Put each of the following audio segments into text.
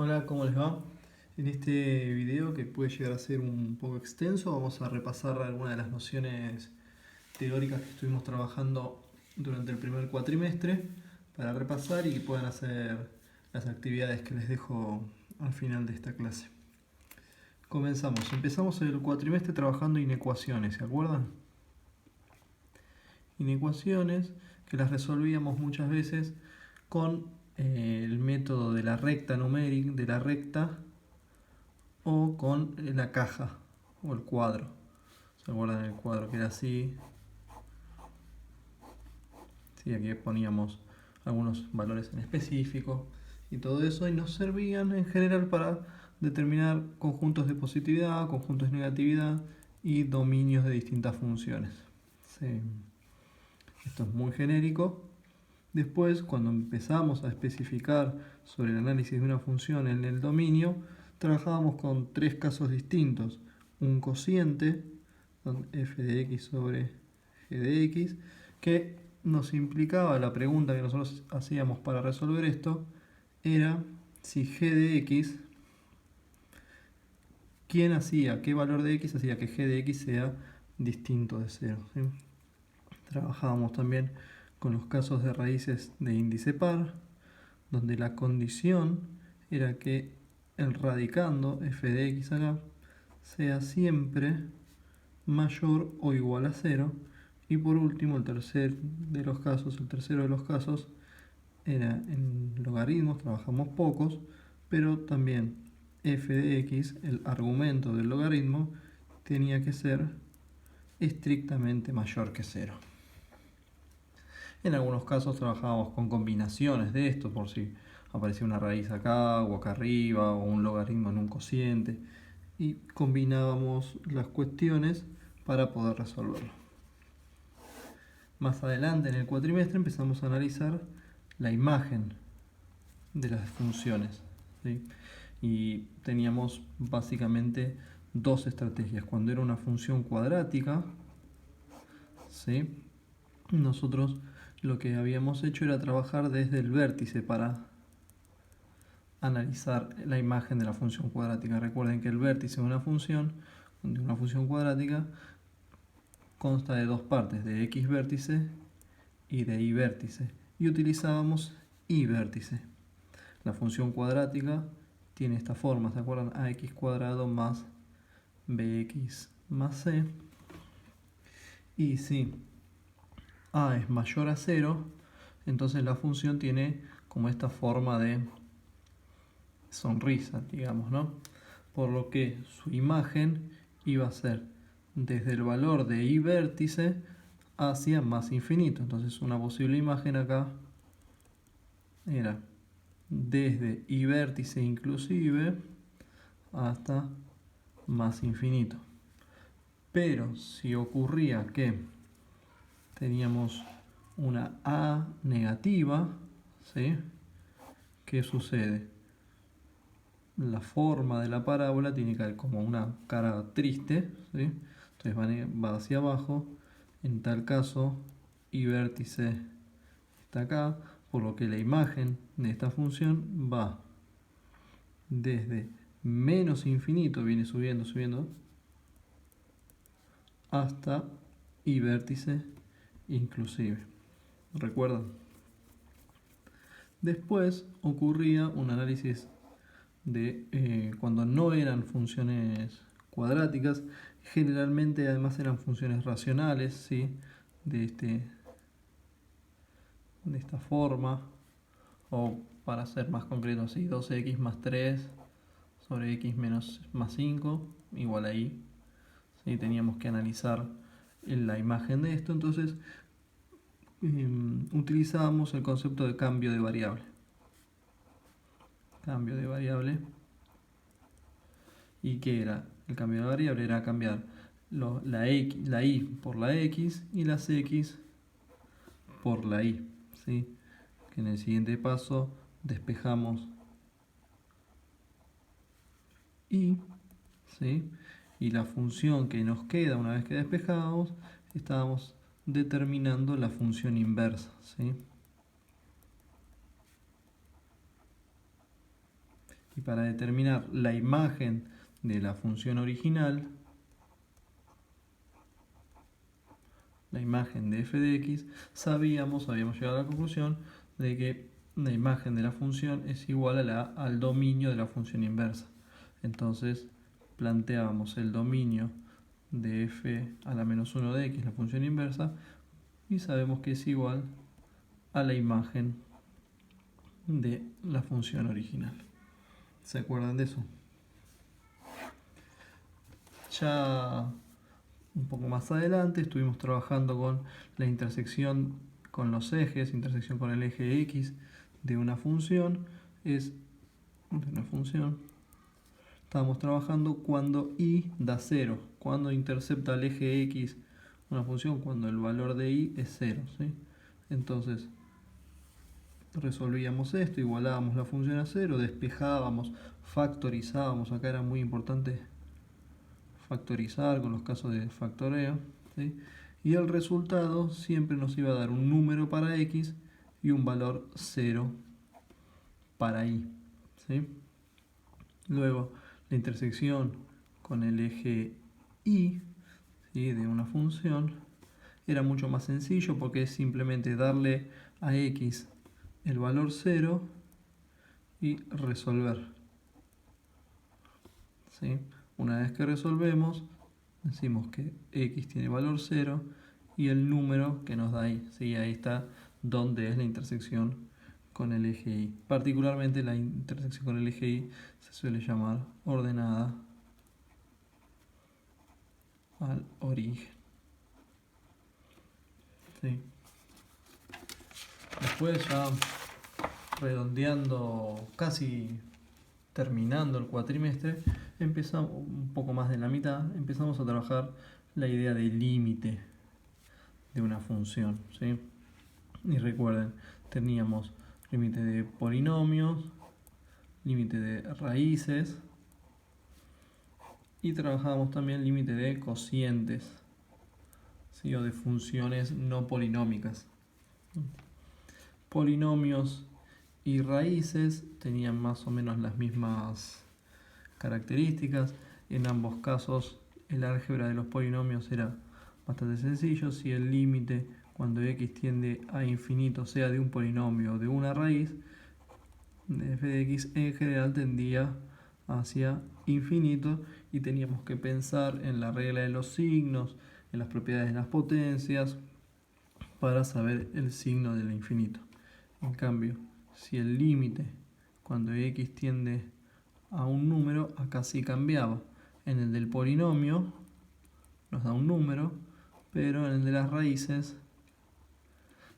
Hola, ¿cómo les va? En este video, que puede llegar a ser un poco extenso, vamos a repasar algunas de las nociones teóricas que estuvimos trabajando durante el primer cuatrimestre para repasar y que puedan hacer las actividades que les dejo al final de esta clase. Comenzamos. Empezamos el cuatrimestre trabajando inecuaciones, ¿se acuerdan? Inecuaciones que las resolvíamos muchas veces con el método de la recta numérica, de la recta, o con la caja o el cuadro. ¿Se acuerdan del cuadro que era así? Sí, aquí poníamos algunos valores en específico y todo eso, y nos servían en general para determinar conjuntos de positividad, conjuntos de negatividad y dominios de distintas funciones. Sí. Esto es muy genérico. Después, cuando empezamos a especificar sobre el análisis de una función en el dominio, trabajábamos con tres casos distintos. Un cociente, f de x sobre g de x, que nos implicaba, la pregunta que nosotros hacíamos para resolver esto, era si g de x, qué valor de x hacía que g de x sea distinto de 0. ¿Sí? Trabajábamos también con los casos de raíces de índice par, donde la condición era que el radicando f de x acá sea siempre mayor o igual a 0. Y por último, el tercero de los casos era en logaritmos, trabajamos pocos, pero también f de x, el argumento del logaritmo, tenía que ser estrictamente mayor que 0. En algunos casos trabajábamos con combinaciones de esto, por si aparecía una raíz acá o acá arriba, o un logaritmo en un cociente, y combinábamos las cuestiones para poder resolverlo. Más adelante en el cuatrimestre empezamos a analizar la imagen de las funciones, ¿sí? Y teníamos básicamente dos estrategias. Cuando era una función cuadrática, ¿sí?, nosotros lo que habíamos hecho era trabajar desde el vértice para analizar la imagen de la función cuadrática. Recuerden que el vértice de una función cuadrática consta de dos partes, de x vértice y de y vértice, y utilizábamos y vértice. La función cuadrática tiene esta forma, ¿se acuerdan? Ax cuadrado más bx más c. Y si a es mayor a 0, entonces la función tiene como esta forma de sonrisa, digamos, ¿no? Por lo que su imagen iba a ser desde el valor de y vértice hacia más infinito. Entonces una posible imagen acá era desde y vértice inclusive hasta más infinito. Pero si ocurría que teníamos una a negativa, ¿sí?, ¿qué sucede? La forma de la parábola tiene como una cara triste, ¿sí? Entonces va hacia abajo. En tal caso, y vértice está acá, por lo que la imagen de esta función va desde menos infinito, viene subiendo, hasta y vértice inclusive. ¿Recuerdan? Después ocurría un análisis de cuando no eran funciones cuadráticas, generalmente además eran funciones racionales, ¿sí?, de esta forma, o para ser más concreto así, 12x más 3 sobre x menos más 5 igual a y. ¿Sí? Teníamos que analizar la imagen de esto, entonces utilizábamos el concepto de cambio de variable. Cambio de variable. ¿Y qué era? El cambio de variable era cambiar la y por la x y las x por la y. ¿Sí? Que en el siguiente paso despejamos y, ¿sí?, y la función que nos queda una vez que despejamos, estábamos determinando la función inversa, ¿sí? y para determinar la imagen de la función original, la imagen de f de x, habíamos llegado a la conclusión de que la imagen de la función es igual al dominio de la función inversa. Entonces planteábamos el dominio de f a la menos 1 de x, la función inversa, y sabemos que es igual a la imagen de la función original. ¿Se acuerdan de eso? Ya un poco más adelante estuvimos trabajando con la intersección con los ejes, intersección con el eje x de una función. Estábamos trabajando cuando y da 0, cuando intercepta el eje x una función, cuando el valor de y es 0, ¿sí? Entonces resolvíamos esto, igualábamos la función a 0, despejábamos, factorizábamos. Acá era muy importante factorizar con los casos de factoreo, ¿sí? Y el resultado siempre nos iba a dar un número para x y un valor 0 para y, ¿sí? Luego la intersección con el eje y, ¿sí?, de una función era mucho más sencillo porque es simplemente darle a x el valor 0 y resolver, ¿sí? Una vez que resolvemos, decimos que x tiene valor 0 y el número que nos da ahí, ¿sí? Ahí está donde es la intersección con el eje y. Particularmente la intersección con el eje y se suele llamar ordenada al origen, ¿sí? Después, ya redondeando, casi terminando el cuatrimestre, empezamos un poco más de la mitad, empezamos a trabajar la idea del límite de una función, ¿sí? Y recuerden, teníamos límite de polinomios, límite de raíces y trabajábamos también límite de cocientes, ¿sí?, o de funciones no polinómicas. Polinomios y raíces tenían más o menos las mismas características. En ambos casos el álgebra de los polinomios era bastante sencillo. Si el límite cuando x tiende a infinito sea de un polinomio o de una raíz, f de x en general tendía hacia infinito y teníamos que pensar en la regla de los signos, en las propiedades de las potencias para saber el signo del infinito. En cambio, si el límite cuando x tiende a un número, acá sí cambiaba. En el del polinomio nos da un número, pero en el de las raíces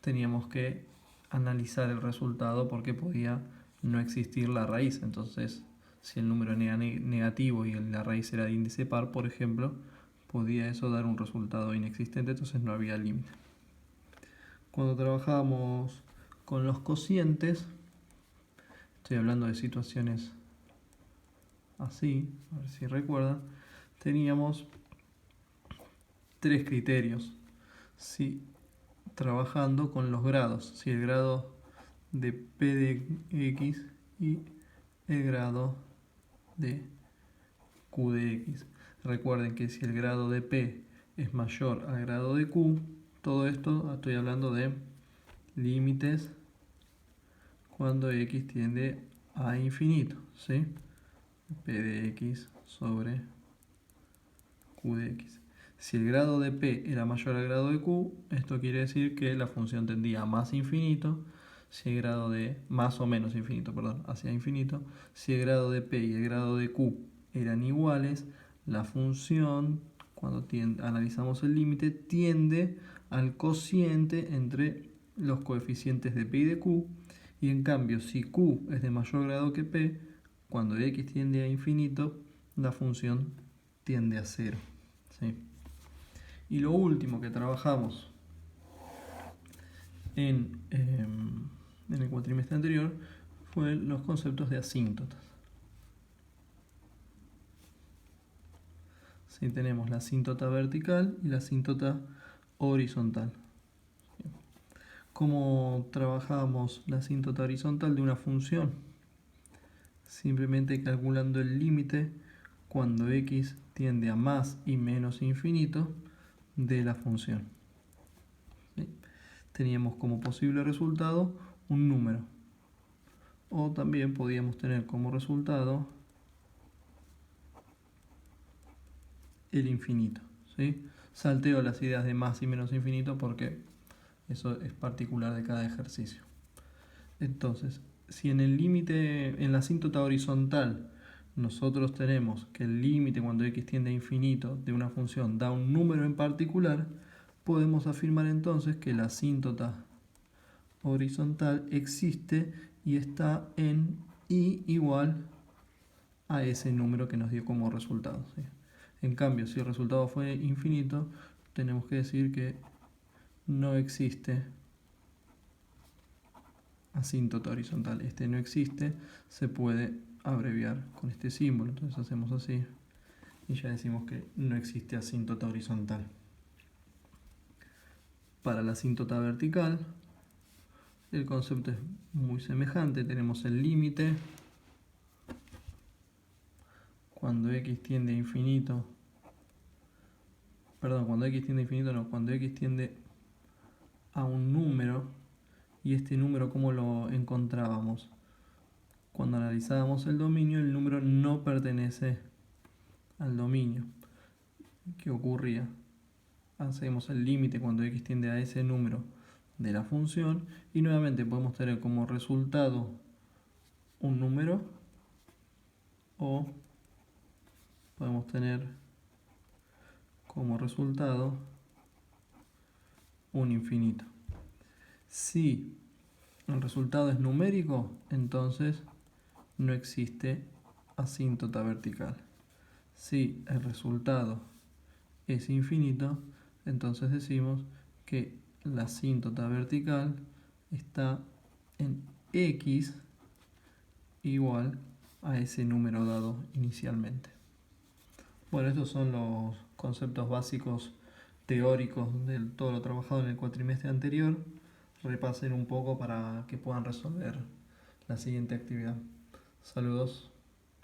teníamos que analizar el resultado porque podía no existir la raíz. Entonces, si el número era negativo y la raíz era de índice par, por ejemplo, podía eso dar un resultado inexistente, entonces no había límite. Cuando trabajábamos con los cocientes, estoy hablando de situaciones así, a ver si recuerdan, teníamos tres criterios, ¿sí?, trabajando con los grados, ¿sí?, el grado de p de x y el grado de q de x. Recuerden que si el grado de p es mayor al grado de q, todo esto estoy hablando de límites cuando x tiende a infinito, ¿sí?, p de x sobre q de x. Si el grado de p era mayor al grado de q, esto quiere decir que la función tendía a más infinito. Si el grado de más o menos infinito, perdón, hacia infinito. Si el grado de p y el grado de q eran iguales, la función, cuando analizamos el límite, tiende al cociente entre los coeficientes de p y de q. Y en cambio, si q es de mayor grado que p, cuando x tiende a infinito, la función tiende a 0, ¿sí? Y lo último que trabajamos en el cuatrimestre anterior fue los conceptos de asíntotas. Sí, tenemos la asíntota vertical y la asíntota horizontal. ¿Cómo trabajamos la asíntota horizontal de una función? simplemente calculando el límite cuando x tiende a más y menos infinito de la función. ¿Sí? Teníamos como posible resultado un número. O también podíamos tener como resultado el infinito. ¿Sí? Salteo las ideas de más y menos infinito porque eso es particular de cada ejercicio. Entonces, si en el límite, en la asíntota horizontal, nosotros tenemos que el límite cuando x tiende a infinito de una función da un número en particular, podemos afirmar entonces que la asíntota horizontal existe y está en y igual a ese número que nos dio como resultado. ¿Sí? En cambio, si el resultado fue infinito, tenemos que decir que no existe asíntota horizontal. Este no existe, se puede abreviar con este símbolo. Entonces hacemos así y ya decimos que no existe asíntota horizontal. Para la asíntota vertical, el concepto es muy semejante. Tenemos el límite cuando x tiende a infinito. Perdón, cuando x tiende a infinito no, cuando x tiende a un número. Y este número, ¿cómo lo encontrábamos? Cuando analizábamos el dominio, el número no pertenece al dominio. ¿Qué ocurría? Hacemos el límite cuando x tiende a ese número de la función y nuevamente podemos tener como resultado un número o podemos tener como resultado un infinito. Si el resultado es numérico, entonces no existe asíntota vertical. Si el resultado es infinito, entonces decimos que la asíntota vertical está en x igual a ese número dado inicialmente. Bueno, estos son los conceptos básicos teóricos de todo lo trabajado en el cuatrimestre anterior. Repasen un poco para que puedan resolver la siguiente actividad. Saludos.